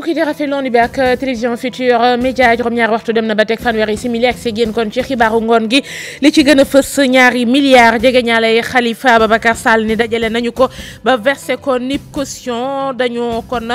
mbokk yi di rafetlu ni bi ak télévision Futurs Médias juróom-ñaari waxtu dem na ba teg fanweeri simili ak si génn kon ci xibaaru ngoon gi li ci gën a fës ñaari milliards jege ñaale Khalifa Ababacar Sall ni dajale nañu ko ba versé ko nib caution dañu kon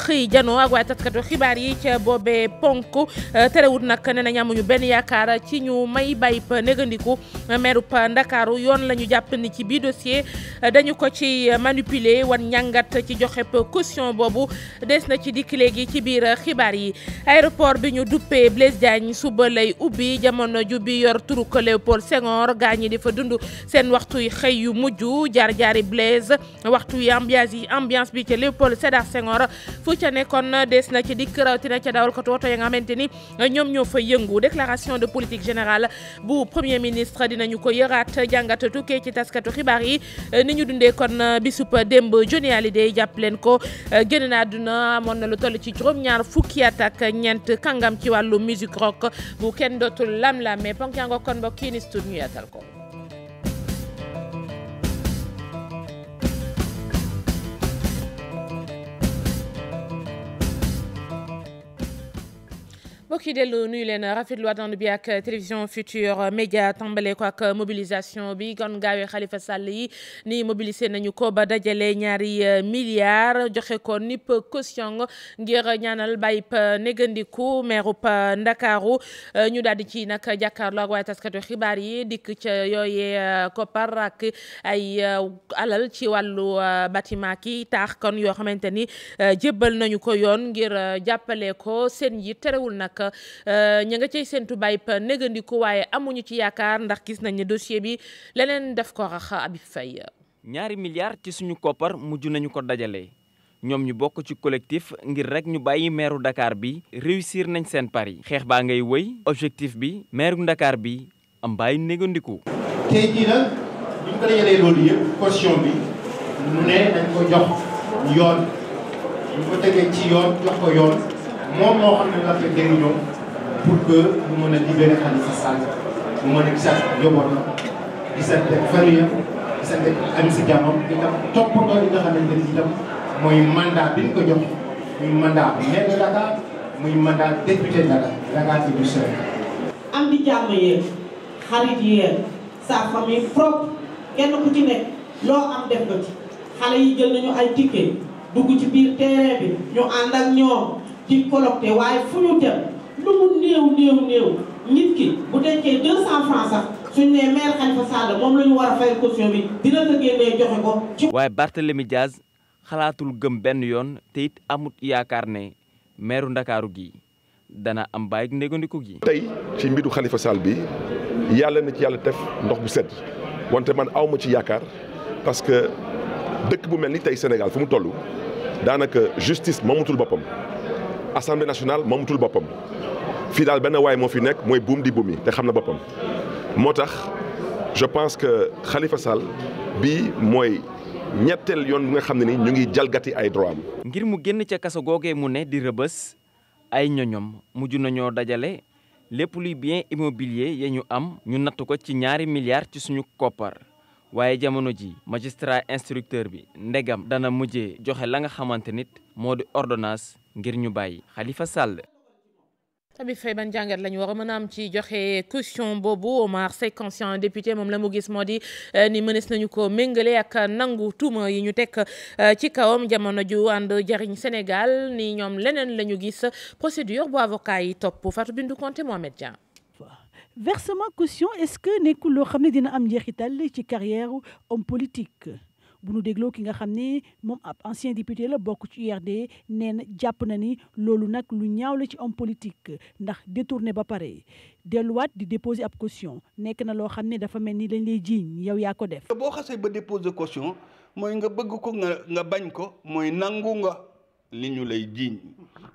xëy janoo ak waaye taskatu xibaar yi ca boobee ponk terewut nag nee nañ amuñu benn yaakaar ci ñu may bayip négandiku meerub Ndakaaru yoon la ñu jàpp ni ci bii dossier dañu ko ci manipuler wan ñàngat ci joxe caution boobu des na ci dikk léegi ci biir xibaar yi. aéroport bi ñu duppee Blaise Diagne suba lay ubbi jamono ju bi yor turuk Léopold Senghor gaa ñi di fa dund seen waxtu yi xëy yu mujj jaar-jaari Blaise waxtu yi ambiance bi ca Léopold Sédar Senghor fu ca nekkoon des na ci dikk rawatina ca dawal ko oto ya nga xamante ni ñoom ñoo fa yëngu. déclaration de politique générale bu premier ministre dinañu ko yëraat jàngat tukkee ci taskatu xibaar yi ni ñu dundee kon bisub démb Johnny Hallyday jàpp leen ko génn na àdduna amoon na lu toll ci juróom-ñaar fukki at ak ñeent kàngam ci wàllu musique rock bu kenn dootul lam-lamee ponk yaa nga kon mbokk yi ni studio ñu yaatal ko. mbokk yi dellu nuyu leen rafetlu ànd bi ak télévision Futurs Médias tàmbale ko ak mobilisation bi kon gaawee Khalifa Sall yi ni mobilisé nañu ko ba dajale ñaari milliards joxe ko nip caution ngir ñaanal bayip négandiku meerub Ndakaaru ñu daal di ci nag jàkkaarloo ak waaye taskatu xibaar yi dikk ca yooyee koppar ak ay alal ci wàllu bâtiment ki taax kon yoo xamante ni jébbal nañu ko yoon ngir jàppale ko seen yi terewul nag ña nga cay séntu bayip négandiku waaye amuñu ci yaakaar ndax gis nañ ne dossier bi leneen def ko rax Habib Faye. ñaari milliards ci suñu koppar mujj nañu ko dajale ñoom ñu bokk ci collectif ngir rek ñu bàyyi meeru Dakar bi réussir nañ seen pari xeex baa ngay wëy objectif bi meeru Dakar bi am bàyyi négandiku. tey jii nag bu ñu ko dajalee loolu yëpp caution bi mu ne dañ ko jox yoon ñu ko tegee ci yoon jox ko yoon. moom moo xam ne la fa jëriñoo pour que mu mën a libérer Khalifa Sall mu mën a gisaat njabootam gisante famille gisante am si jàmmam itam toppatoo li nga xamante ni itam mooy mandat bi ñu ko jox muy mandat maire de Dakar muy mandat député de Dakar ci biir Sénégal. am di jàmm yeeg xarit yeeg sa famille propre kenn ku ci nekk loo am def ko ci xale yi jël nañu ay ticket dugg ci biir terrain bi ñu ànd ak ñoom. ci collecté waaye fu ñu dem lu mu néew nit ki bu dencee 200 francs sax suñ nee maire Khalifa Sall moom la ñu war a fay caution bi dina ko génnee joxe ko. waaye Barthélémy Dias xalaatul gëm benn yoon te it amut yaakaar ne maire Ndakaaru gi dana am bàyyi négandiku gi. tey ci mbiru Khalifa Sall bi yàlla na ci yàlla def ndox bu sedd wante man awma ci yaakaar parce que dëkk bu mel ni tey Sénégal fu mu toll daanaka justice moomatul boppam. Assemblée nationale moomatul boppam fii daal benn waay moo fi nekk mooy buum di buum yi te xam na boppam moo tax je pense que Khalifa Sall bii mooy ñetteel yoon bi nga xam ne ni ñu ngi jalgati ay droit am. ngir mu génn ca kaso googee mu ne di rëbës ay ñoñom mujj nañoo dajale lépp luy bien immobilier ya ñu am ñu natt ko ci ñaari milliards ci suñu koppar waaye jamono ji magistrat instructeur bi ndegam dana mujjee joxe la nga xamante nit moo di ordonnance ngir ñu bàyyi Khalifa Sall. Habib Faye ban jàngat lañu war a mën a am ci joxe caution boobu Omar Seck ancien député moom la mu gis moo di ni mënees nañu ko méngale ak nangu tuuma yi ñu teg ci kawam jamono ju ànd jariñ Sénégal ni ñoom leneen la ñu gis procédure bu avocat yi topp Fatou Bintou Konté Mohamed Dieng. versement caution est-ce que nekkul loo xam ne dina am njeexital ci carrière homme politique bu nu dégloo ki nga xam ne moom ab ancien député la bokk ci URD nee na jàpp na ni loolu nag lu ñaaw la ci homme politique ndax détourné ba pare delluwaat di déposer ab caution nekk na loo xam ne dafa mel ni dañ lay jiiñ yow yaa ko def. boo xasee ba déposer caution mooy nga bëgg ko nga bañ ko mooy nangu nga li ñu lay jiiñ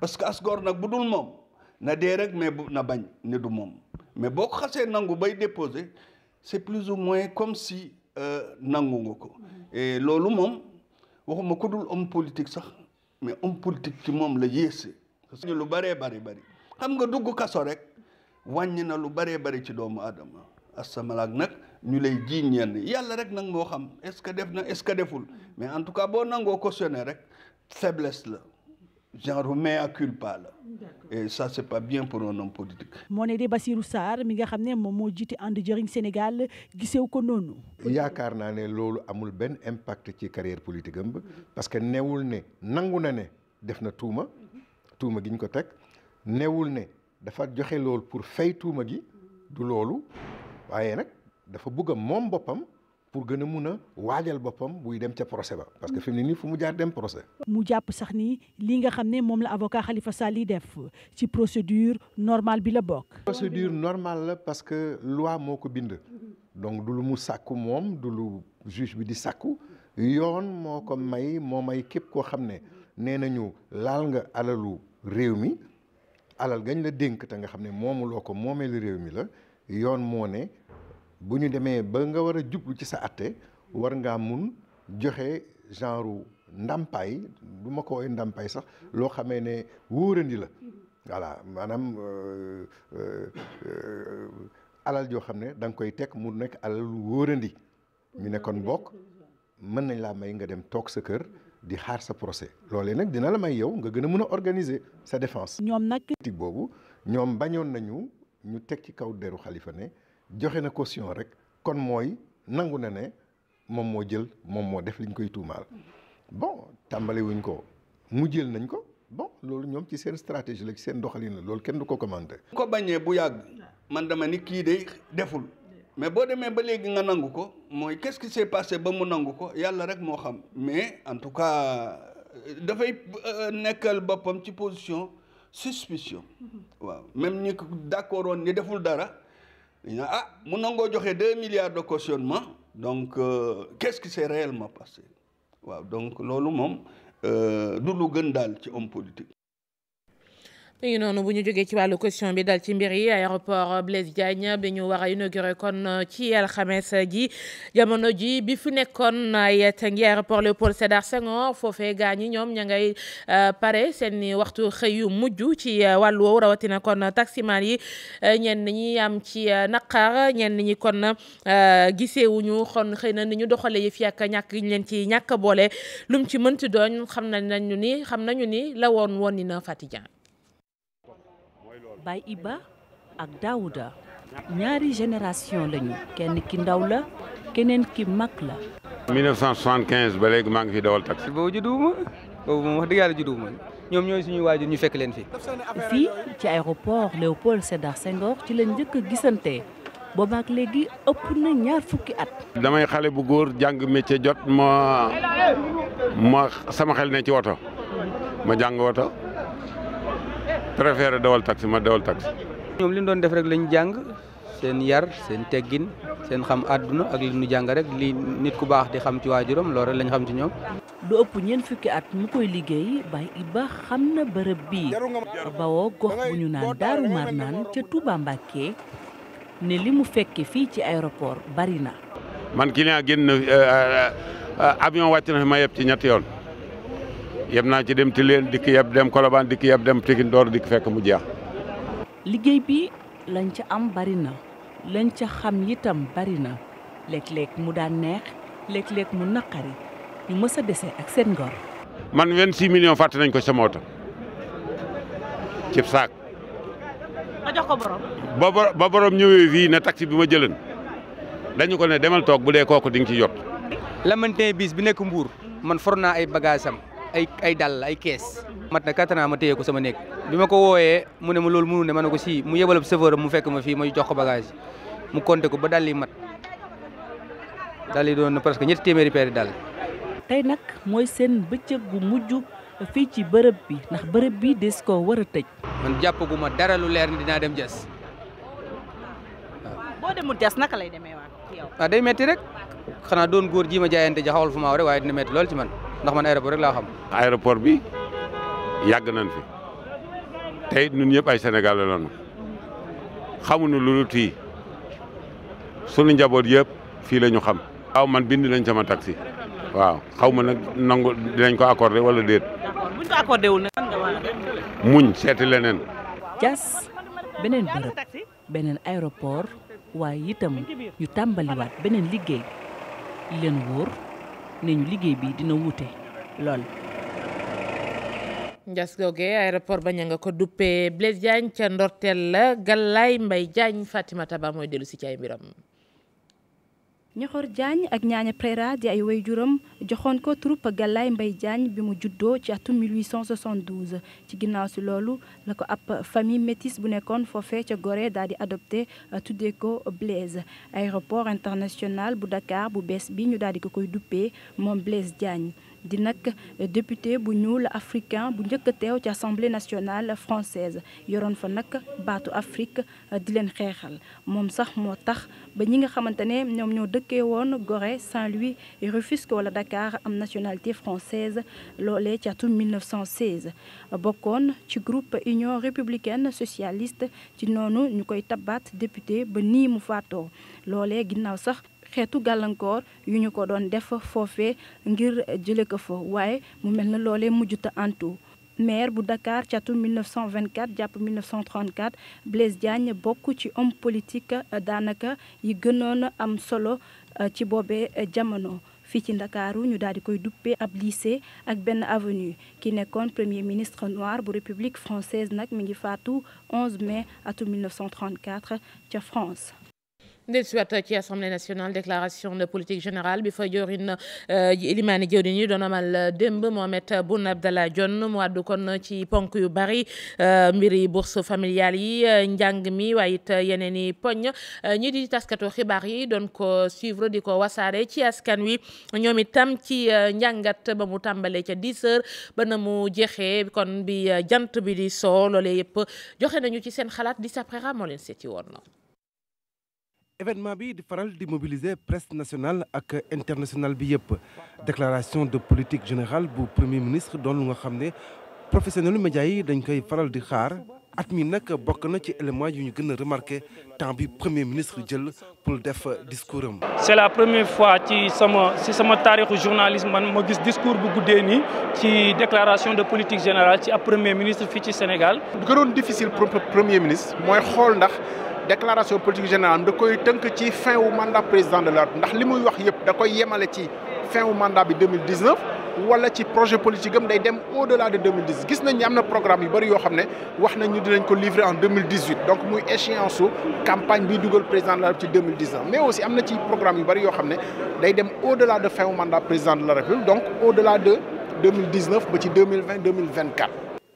parce que asgor nag bu dul moom na dee rek mais bu na bañ ne du moom mais boo ko xasee nangu bay déposer c'est plus ou moins comme si nangu nga ko et loolu moom waxuma ku dul homme politique sax mais homme politique ci moom la yéese parce que lu bëree bëri xam nga dugg kaso rek wàññi na lu bëree bëri ci doomu aadama assamalaak nag ñu lay jiiñ ñenn yàlla rek nag moo xam est-ce que def na est-ce que deful mais en tout cas boo nangoo cautionné rek faiblesse la genre mea culpa la et ça c'est pas bien pour un homme politique. moo ne de Bassirou Sarr mi nga xam ne moom moo jiite ànd jëriñ Sénégal gisew ko noonu. yaakaar naa ne loolu amul benn impact ci carrière politique am parce que newul ne nangu na ne def na tuuma gi ñu ko teg newul ne dafa joxe loolu pour fay tuuma gi du loolu waaye nag dafa bëgg a moom boppam pour gën a mun a waajal boppam buy dem ca procès ba parce que fi mu ne nii fu mu jaar dem procès. mu jàpp sax ni li nga xam ne moom la avocat Khalifa Sall yi def ci procédure normale bi la bokk. procédure normale la parce que loi moo ko bind donc du lu mu sàkku moom du lu juge bi di sàkku yoon moo ko moo may képp koo xam ne nee nañu laal nga alalu réew mi alal gañ la dénk te nga xam ne moomuloo ko moomeelu réew mi la yoon moo ne. bu ñu demee ba nga war a jublu ci sa atte war ngaa mun joxe genre ndàmpaay du ma ko woowee ndàmpaay sax loo xamee ne wóorandi la voilà maanaam alal joo xam ne da nga koy teg mu nekk alal lu wóorandi ñu ne kon bokk mën nañ laa may nga dem toog sa kër di xaar sa procès loolee nag dina la may yow nga gën a mun a organiser sa défense. ñoom nag politique boobu ñoom bañoon nañu ñu teg ci kaw deru Khalifa ne. joxe na caution rek kon mooy nangu na ne moom moo jël moom moo def liñ koy tuumaal bon tàmbali wuñ ko mu jël nañ ko bon loolu ñoom ci seen stratégie la ci seen doxalin la loolu kenn du ko commenté. ko bañee bu yàgg man dama ni kii de deful mais boo demee ba léegi nga nangu ko mooy qu'est-ce qui s'est passé ba mu nangu ko yàlla rek moo xam mais en tout cas dafay nekkal boppam ci position suspicion waaw même ñi ko d'accord woon ni deful dara. mu nangoo joxe 2 milliards de cautionnement donc qu'est-ce qui s'est réellement passé waaw donc loolu moom du lu gën daal ci homme politique. léegi noonu bu ñu jógee ci wàllu question bi dal ci mbir yi aéroport Blaise Diagne bi ñu war a inauguré kon ci alxames ji jamono ji bi fi nekkoon ay tangi aéroport Léopold Sédar Senghor foofee gaa ñi ñoom ña ngay pare seen waxtu xëy yu mujj ci wàllu woowu rawatina kon taximan yi ñenn ñi am ci naqar ñenn ñi kon giseewuñu kon xëy na ni ñu doxalee yi fi ak ñàkk ñu leen ci ñàkk boole lum ci mënti doon xam nañu ni la woon ni na Fatidiane. Baye Iba ak Daouda ñaari génération lañu kenn ki ndaw la keneen ki mag la. 1975 ba léegi maa ngi fi dawal taxi. boobu judduwuma boobu moom wax dëgg yàlla judduwuma ñoom ñooy suñuy waajur ñu fekk leen fi. fii ci aéroport Léopold Sédar Senghor ci la njëkk a gisante boobaak léegi ëpp na 20 at. damay xale bu góor jàng métier jot ma sama xel ne ci woto ma jàng woto. préféré dawal taxi ma dawal taxi. ñoom li ñu doon def rek lañ jàng seen yar seen teggin seen xam àdduna ak li ñu jàng rek li nit ku baax di xam ci waajuram loolu rek lañ xam ci ñoom. lu ëpp 20 at mu koy liggéey Baye Iba xam na bërëb bii bawoo gox bu ñu naan Daaru Marnaan ca Touba Mbacké ne li mu fekke fii ci aéroport bari na. man client génn avion wàcc na fi ma yeb ci 3 yoon. yeb naa ci dem Tilène dikk yeb dem Colobane dikk yeb dem Pikine door dikk fekk mu jeex. liggéey bi lañ ca am bari na lañ ca xam itam bari na léeg-léeg mu daan neex léeg-léeg mu naqari ñu mës a dese ak seen ngor. man 26 millions fàtte nañ ko sama oto cib saak. nga jox ko borom. ba borom ñëwee fii ne taxi bi ma jëlan dañu ko ne demal toog bu dee kooku di nga ci jot. Lamantin bis bi nekk Mbour man for naa ay bagages am. ay dàll ay kees. mat na 4 ans ma téye ko sama néeg bi ma ko wooyee mu ne ma loolu mënu ne ma ne ko si mu yebalab chauffeur mu fekk ma fii ma jox ko bagage mu compté ko ba dàll yi mat dàll yi doon na presque 2 téeméeri paire dàll. tey nag mooy seen bëccëg gu mujj fii ci bërëb bi ndax bërëb bi des koo war a tëj. man jàppaguma dara lu leer ni dinaa dem Diass waaw. boo demul Diass naka lay demee waat yow. day metti rek xanaa doon góor ji ma jaayante ja xawal fu ma rek waaye dina metti lool ci man ndax man aéroport rek laa xam. aéroport bi yàgg nañ fi tey ñun ñëpp ay Sénégalais lañu xamuñu lu dul fii sunu njaboot yëpp fii la ñu xam. waaw man bind nañ sama taxi waaw xaw ma nag nangu dinañ ko accordé wala déet. d'accord buñ ko accordé wul nag nga war a muñ seeti leneen. Diass beneen bërëb beneen aéroport waaye itam ñu tàmbaliwaat beneen liggéey li leen wóor ne ñu liggéey bi dina wuute lool. njas googe aéroport bañ nga ko duppee Blaise Diagne ca ndorteel la Galaye Mbaye Diagne Fatimata Ba mooy dellu si ci ay mbiram. Ñoxor Diagne ak Ñaaña Préra di ay waajuram joxoon ko troupe Galaye Mbaye Diagne bi mu juddoo ci atum 1872 ci ginnaaw si loolu la ko ab famille métisse bu nekkoon foofee ca Gorée daal di adopté tuddee ko Blaise. Aéroport international bu Dakar bu bees bi ñu daal di ko koy duppee moom Blaise Diagne di nag député bu ñuul africain bu njëkk a teew ci assemblée nationale française yoroon fa nag baatu Afrique di leen xeexal moom sax moo tax ba ñi nga xamante ne ñoom ñoo dëkkee woon Gorée Saint-Louis Rufisque wala Dakar am nationalité française loolee ci atum 1916 bokkoon ci groupe Union républicaine socialiste ci noonu ñu koy tabaat député ba nii mu faatoo loolee ginnaaw sax xeetu gàllankoor yu ñu ko doon def foofee ngir jële ko fa waaye mu mel na loolee mujjuta antu maire bu Dakar ci atum 1924 jàpp 1934 Blaise Diagne bokk ci homme politique daanaka yi gënoon am solo ci boobee jamono fii ci Ndakaaru ñu daal di koy duppee ab lycée ak benn avenue ki nekkoon premier ministre noir bu République française nag mi ngi faatu 11 mai atum 1934 ca France. ndel si waat ci assemblée nationale déclaration de politique générale bi fa jorin Elimane jëwriñ yi doon amal démb Mohamed Boun Abdallah Dionne mu àddu kon ci ponk yu bari mbiri bourse familiale yi njàng mi waaye it yeneen i poñ ñi di taskatu xibaar yi doon ko suivre di ko wasaare ci askan wi ñoom itam ci njàngat ba mu tàmbalee ca 10 heures ba na mu jeexee kon bi jant bi di soo loolee yëpp joxe nañu ci seen xalaat di saprera moo leen seeti woon na événement bi di faral di mobiliser presse nationale ak internationale bi yëpp déclaration de politique générale bu premier ministre doon lu nga xam ne professionnel média yi dañ koy faral di xaar at mi nag bokk na ci élément yu ñu gën a remarqué temps bi premier ministre jël pour def discours am. c'est la première fois ci sama taarixu journalisme man ma gis discours bu guddee nii ci déclaration de politique générale ci ab premier ministre fii ci Sénégal. lu gënoon difficile pour premier ministre mooy xool ndax. déclaration politique générale da koy tënk ci fin wu mandat président de la République ndax li muy wax yëpp da koy yemale ci fin wu mandat bi 2019 wala ci projet politique am day dem au delà de 2010 gis nañ ni am na programme yu bëri yoo xam ne wax nañ ñu dinañ ko livrer en 2018 donc muy échéance su campagne bi dugal président de la République ci 2019 mais aussi am na ci programme yu bëri yoo xam ne day dem au delà de fin wu mandat président de la République donc au delà de 2019 ba ci 2020 2024.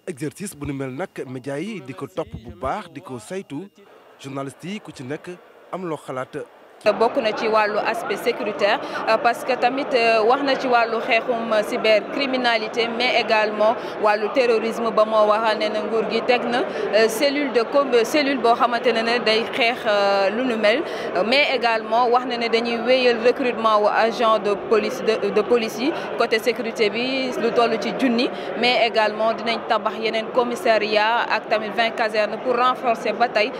exercice bu nu mel nag média yi di ko topp bu baax di ko saytu. journaliste yi ku ci nekk am loo xalaat. bokk na ci wàllu aspect sécuritaire parce que tamit wax na ci wàllu xeexum cybercriminalité mais également wàllu terrorisme ba moo waxal ne na nguur gi teg na cellule boo xamante ne day xeex lu nu mel mais également wax na ne dañuy wéyal recrutement wu agent de police yi côté sécurité bi lu toll ci junni mais également dinañ tabax yeneen commissariat ak tamit 20 casernes pour renforcer ba tey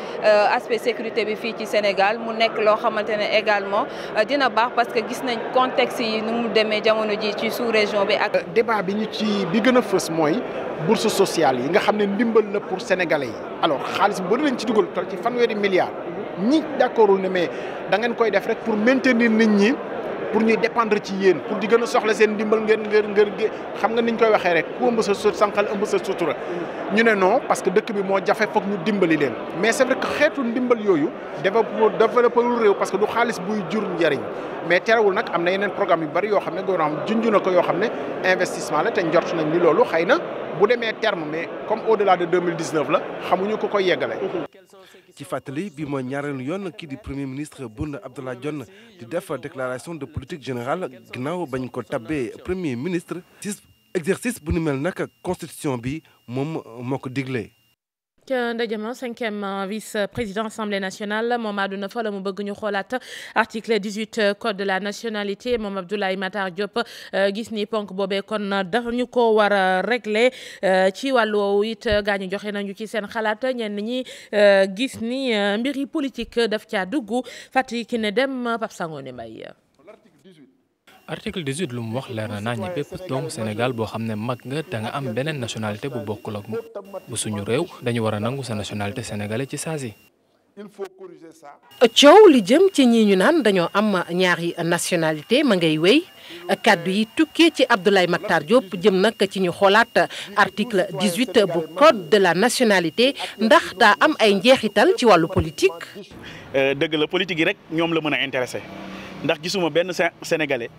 aspect sécurité bi fii ci Sénégal mu nekk loo xamante également dina baax parce que gis nañ contexte yi nu mu demee jamono ji ci sous-région bi ak. débat bi ñu ci bi gën a fës mooy bourse sociale yi nga xam ne ndimbal la pour sénégalais yi alors xaalis bu bëri lañ ci dugal toll ci fanweeri milliards ñi d'accordul ne mais da ngeen koy def rek pour maintenir nit ñi pour ñuy dépendre ci yéen pour di gën a soxla seen ndimbal ngeen xam nga niñ koy waxee rek ku ëmb sa sànqal ëmb sa sutura ñu ne non parce que dëkk bi moo jafe foog ñu dimbali leen mais c'est vrai que xeetu ndimbal yooyu développé lu réew parce que du xaalis buy jur njariñ mais terewul nag am na yeneen programme yu bari yoo xam ne gouvernement junj na ko yoo xam ne investissement la te njort nañ ni loolu xëy na bu demee terme mais comme au-delà de 2019 la xamuñu ko koy yeggale. ci fàttali bi mooy ñaareelu yoon kii di premier ministre Boun Abdallah Dionne di def déclaration de politique générale ginnaaw bañ ko tabbee premier ministre. exercice bu ni mel nag constitution bi moom moo ko digle. ca ndajama 5e vice-président assemblée nationale moom àdduna fa la mu bëgg ñu xoolaat article 18 code de la nationalité moom Abdoulaye Matar Diop gis ni ponk boobee kon dañu ko war a régler ci wàllu woowu it gaañu joxe nañu ci seen xalaat ñenn ñi gis ni mbiri politique daf caa dugg fàttali ki ne dem Pape Sangone Mbaye. article 18 lu mu wax leer na naa ñi bépp doomu Sénégal boo xam ne mag nga da nga am beneen nationalité bu bokkul ak bu suñu réew dañu war a nangu sa nationalité sénégalais ci saa si il faut corriger ça. coow li jëm ci ñi ñu naan dañoo am ñaari nationalité ma ngay wéy kaddu yi tukkee ci Abdoulaye Mactar Diop jëm nag ci ñu xoolaat article 18 bu code de la nationalité ndax daa am ay njeexital ci wàllu politique. dëgg la politique yi rek ñoom la mën a intéressé ndax gisuma benn sénégalais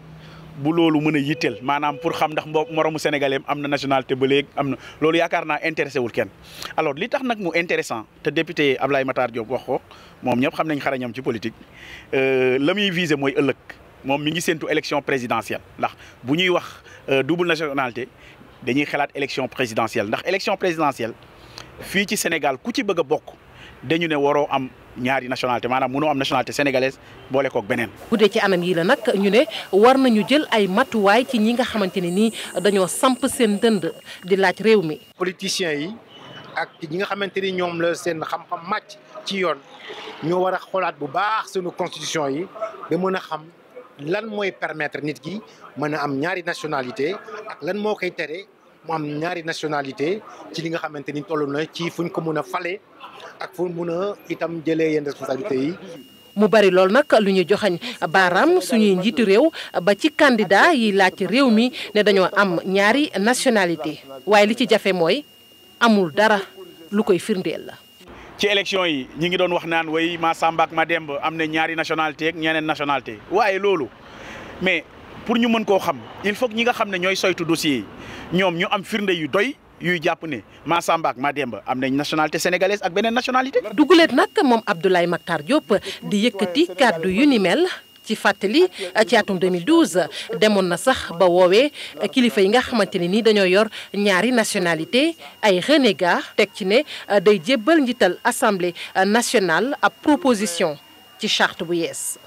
bu loolu mën a yitteel maanaam pour xam ndax moromu sénégalais am na nationalité ba léegi am na loolu yaakaar naa intéressé wul kenn. alors li tax nag mu intéressant te député Abdoulaye Mactar Diop wax ko moom ñëpp xam nañ xarañam ci politique la muy visé mooy ëllëg moom mi ngi séntu élection présidentielle ndax bu ñuy wax double nationalité dañuy xalaat élection présidentielle ndax élection présidentielle fii ci Sénégal ku ci bëgg a bokk dañu ne waroo am ñaari nationalité maanaam mënoo am nationalité sénégalaise boole koog beneen. bu dee ci anam yi la nag ñu ne war nañu jël ay matuwaay ci ñi nga xamante ne nii dañoo samp seen dënd di laaj réew mi. politiciens yi ak ñi nga xamante ni ñoom la seen xam-xam màcc ci yoon ñoo war a xoolaat bu baax sunu constitution yi ba mën a xam lan mooy permettre nit ki mën a am ñaari nationalité ak lan moo koy tere mu am ñaari nationalité ci li nga xamante ni toll na ci fuñ ko mën a fale ak fu mun a itam jëlee yenn responsabilités yi. mu bari lool nag lu ñu joxañ baaraam suñuy njiitu réew ba ci candidat yi laaj réew mi ne dañoo am ñaari nationalité waaye li ci jafe mooy amul dara lu koy firndeel la. ci élection yi ñi ngi doon wax naan way Massamba ak Mademba am na ñaari nationalité ak ñeneen nationalité waaye loolu mais pour ñu mën koo xam il faut que ñi nga xam ne ñooy soytu dossier yi ñoom ñu am firnde yu doy. yuy jàpp ne Massamba ak Mademba am nañ nationalité sénégalaise ak beneen nationalité. duguleet nag moom Abdoulaye Mactar Diop di yëkkati kàddu yu ni mel ci fàttali ci atum 2012 demoon na sax ba woowee kilifa yi nga xamante ne ni dañoo yor ñaari nationalité ay renégat teg ci ne day jébbal njiital assemblée nationale ab proposition ci charte bu yees.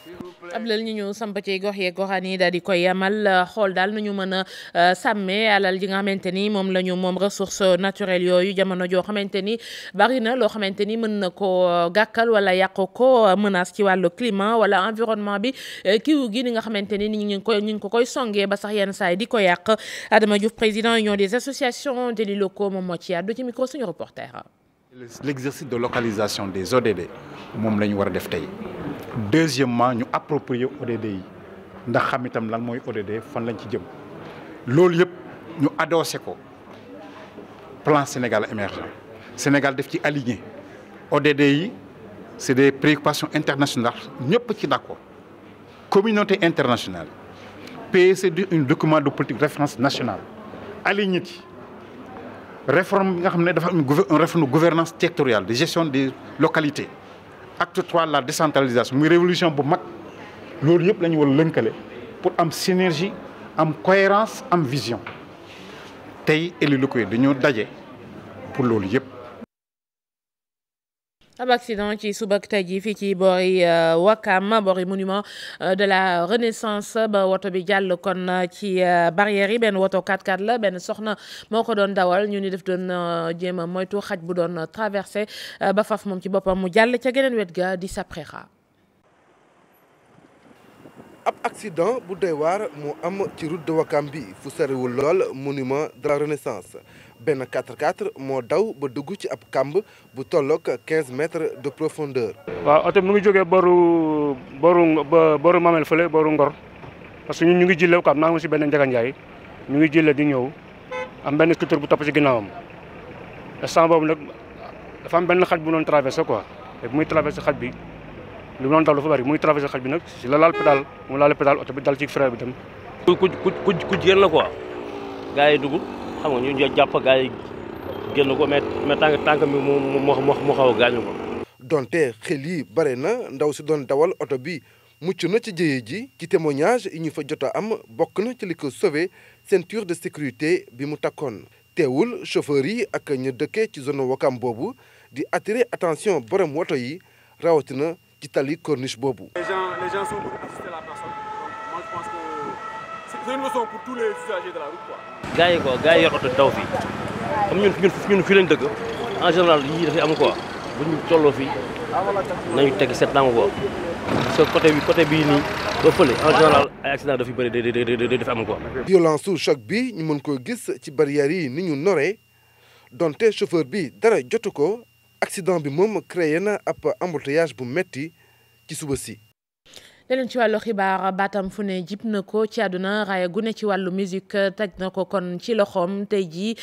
ablal ñi ñu samp ci gox yeeg goxaan yi daal di koy yamal xool daal nu ñu mën a sàmmee alal ji nga xamante ni moom la ñu moom ressources naturelles yooyu jamono joo xamante ni bari na loo xamante ni mën na ko gàkkal wala yàq ko menace ci wàllu climat wala environnement bi kiiw gi ni nga xamante ni ñu ngi ko koy songee ba sax yenn saa yi di ko yàq. Adama Diouf président union des associations d'élus locaux moom moo ci àddu ci micro suñu reporter. L'exercice de localisation des ODD moom la ñu war a def tey. Deuxièmement ñu approprier ODD yi ndax xam itam lan mooy ODD fan lañ ci jëm loolu yëpp ñu adossé ko plan Sénégal émergent Sénégal def ci aligné ODD yi c'est des préoccupations internationales ñëpp ci d'accord communauté internationale PSE un document de politique référence nationale aligné ci réforme bi nga xam ne dafa am une réforme de gouvernance territoriale de gestion des localités acte 3 la décentralisation muy révolution bu mag loolu yëpp la ñu war a lënkale pour am synergie am cohérence am vision tey élus locaux yi dañoo daje pour loolu yëpp. ab accident ci subak tey jii fii ci boori Wakam boori monument de la Renaissance ba woto bi jàll kon ci barrière yi benn woto 4x4 la benn soxna moo ko doon dawal ñu ni def doon jéem a moytu xaj bu doon traversé ba faf moom ci boppam mu jàll ca geneen wet ga di Saprexa. ab accident bu doy waar moo am ci route de Wakam bi fu soriwul lool monument de la Renaissance benn 4x4 moo daw ba dugg ci ab kamb bu tolloog 15 mètres de profondeur. waaw oto mu ngi jógee boru Mamel fële boru Ngor parce que ñun ñu ngi jëlee quoi maa ngi si benn Njaganjaay ñu ngi jëlee di ñëw am benn scooter bu topp si ginnaawam instant boobu nag dafa am benn xaj bu doon traversé quoi te bu muy traversé xaj bi li mu doon daw dafa bëri muy traversé xaj bi nag si la laal pédale mu laal pédale oto bi dal ci frein bi dem. ku jigéen la quoi gars yi dugg. xam nga ñu jàpp gars yi génn ko mais tànk mi mu xaw a gaañu ko. donte xel yi bare na ndaw si doon dawal oto bi mucc na ci jëye ji ci témoignage yi ñu fa jot a am bokk na ci li ko sauvé ceinture de sécurité bi mu takkoon. teewul chauffeur yi ak ñu dëkkee ci zone Wakam boobu di attirer attention borom woto yi rawatina ci tali corniche boobu. les gens sont pour assister la personne donc moi je pense que c'est une leçon pour tous les usagers de la route quoi. gars yi yor oto daw fii comme ñun fii lañ dëgg en général yii dafay am quoi bu ñu tolloo fii nañu teg seet nangu quoi parce que côté bii nii ba fële en général ay accident dafay bëri dafa am quoi. violence su choc bi ñu mën koo gis ci barrières yi ni ñu noree donte chauffeur bi dara jotu ko accident bi moom créé na ab embouteillage bu metti ci suba si. leneen ci wàllu xibaar baatam fu ne jib na ko ci àdduna raaya gu ne ci wàllu musique teg na ko kon ci loxoom tey jii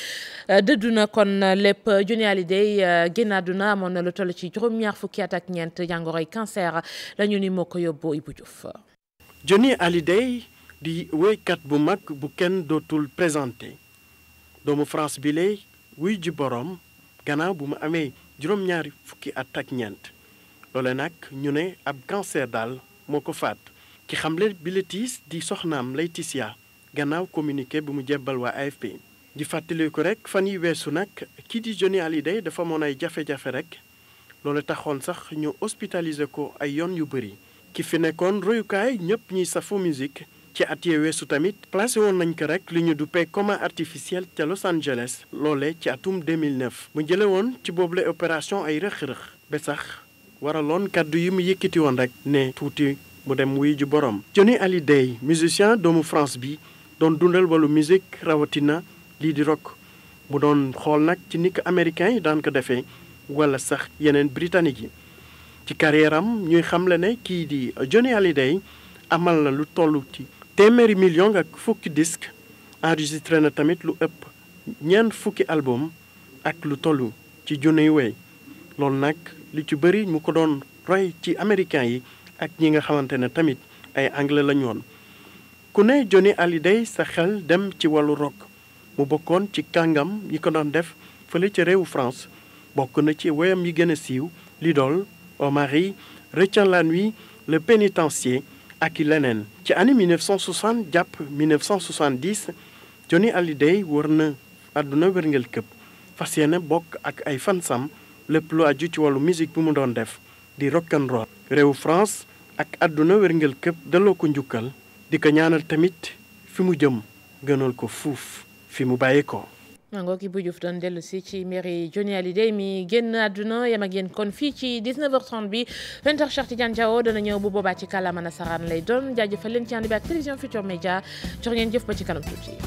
dëddu na kon lépp Johnny Hallyday génn àdduna amoon na lu toll ci juróom-ñaar fukki at ak ñeent jàngoroy cancer la ñu ni moo ko yóbbu Ibou Diouf. Johnny Hallyday di woykat bu mag bu kenn dootul présenté doomu France bi lay wuy ji boroom gannaaw bu mu amee juróom-ñaari fukki at ak ñeent loole nag ñu ne ab cancer daal moo ko faat ki xamle bi la tiis di soxnaam Laetitia gannaaw communiqué bu mu jébbal waa AFP di fàttali ko rek fan yi weesu nag kii di Johnny Hallyday dafa amoon ay jafe-jafe rek loolu taxoon sax ñu hospitalisé ko ay yoon yu bëri ki fi nekkoon royukaay ñëpp ñiy safu musique ci at yee weesu tamit placé woon nañ ko rek li ñu duppee coma artificiel ca Los Angeles loole ci atum 2009 mu jële woon ci boobule opération ay rëx-rëx ba sax waraloon kàddu yi mu yëkkati woon rek ne tuuti mu dem wuy ji borom. Johnny Hallyday musicien doomu France bi doon dundal wàllu musique rawatina lii di rock mu doon xool nag ci ni ko américain yi daan ko defee wala sax yeneen britannique yi ci carrière am ñuy xamle ne kii di Johnny Hallyday amal na lu toll ci téeméeri million ak fukki disque enregistré na tamit lu ëpp ñeent fukki album ak lu toll ci junniy wey loolu nag li ci bëri mu ko doon roy ci américain yi ak ñi nga xamante ne tamit ay anglais lañu woon ku ne Johnny Hallyday sa xel dem ci wàllu rock mu bokkoon ci kàngam yi ko doon def fële ci réewu France bokk na ci woyam yi gën a siiw l'idole au mari Retiens la nuit le pénitencier ak i leneen ci année 1960 jàpp 1970 Johnny Hallyday wër na àdduna wërngël këpp fas yéene bokk ak ay fansam lépp lu aju ci wàllu musique bu mu doon def di rock and roll réewu France ak àdduna wërngël këpp delloo ko njukkal di ko ñaanal tamit fi mu jëm gënal ko fuuf fi mu bàyyi ko. ngoo ki bu Diouf doon dellu si ci mairie Johnny Hallyday mi génn àdduna yem ak yéen kon fii ci 19h30 bi 20h Cheikh Tidiane Diawo dana ñëw bu boobaa ci kàllaama nasaraan lay doon jaajëfal leen ci ànd bi ak télévision Futurs Médias jox ngeen jëf ba ci kanam tuuti.